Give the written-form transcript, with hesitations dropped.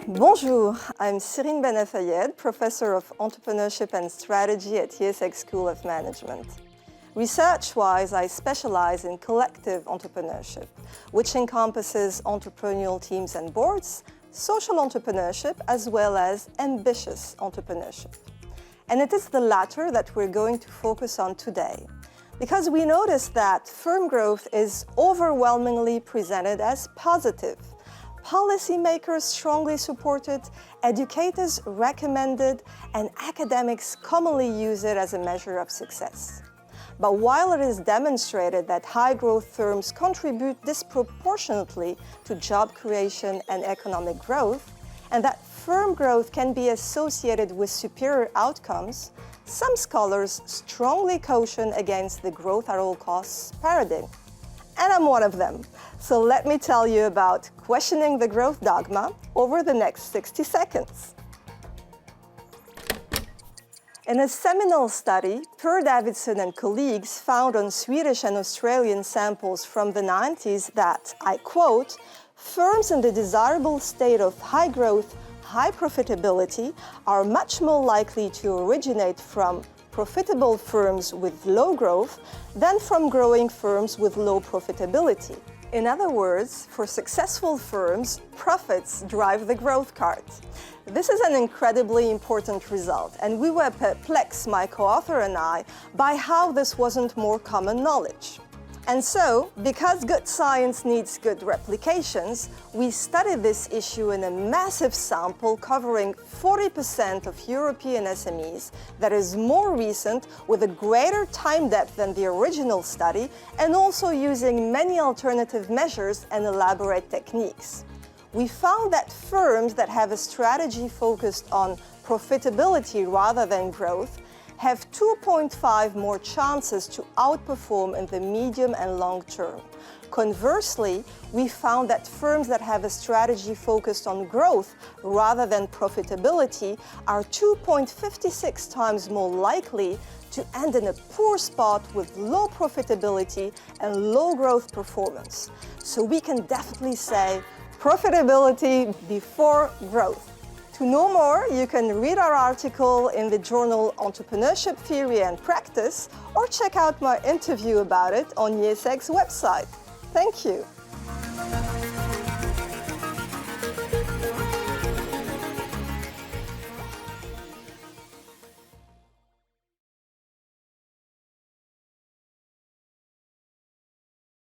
Bonjour, I'm Cyrine BEN-HAFAԻEDH, Professor of Entrepreneurship and Strategy at IÉSEG School of Management. Research-wise, I specialize in collective entrepreneurship, which encompasses entrepreneurial teams and boards, social entrepreneurship, as well as ambitious entrepreneurship. And it is the latter that we're going to focus on today, because we notice that firm growth is overwhelmingly presented as positive. Policymakers strongly support it, educators recommend it, and academics commonly use it as a measure of success. But while it is demonstrated that high-growth firms contribute disproportionately to job creation and economic growth, and that firm growth can be associated with superior outcomes, some scholars strongly caution against the growth at all costs paradigm. And I'm one of them. So let me tell you about questioning the growth dogma over the next 60 seconds. In a seminal study, Per Davidson and colleagues found on Swedish and Australian samples from the 90s that, I quote, firms in the desirable state of high growth, high profitability are much more likely to originate from profitable firms with low growth than from growing firms with low profitability. In other words, for successful firms, profits drive the growth cart. This is an incredibly important result, and we were perplexed, my co-author and I, by how this wasn't more common knowledge. And so, because good science needs good replications, we studied this issue in a massive sample covering 40% of European SMEs that is more recent, with a greater time depth than the original study, and also using many alternative measures and elaborate techniques. We found that firms that have a strategy focused on profitability rather than growth have 2.5 more chances to outperform in the medium and long term. Conversely, we found that firms that have a strategy focused on growth rather than profitability are 2.56 times more likely to end in a poor spot with low profitability and low growth performance. So we can definitely say profitability before growth. To know more, you can read our article in the journal Entrepreneurship Theory and Practice, or check out my interview about it on IÉSEG's website. Thank you.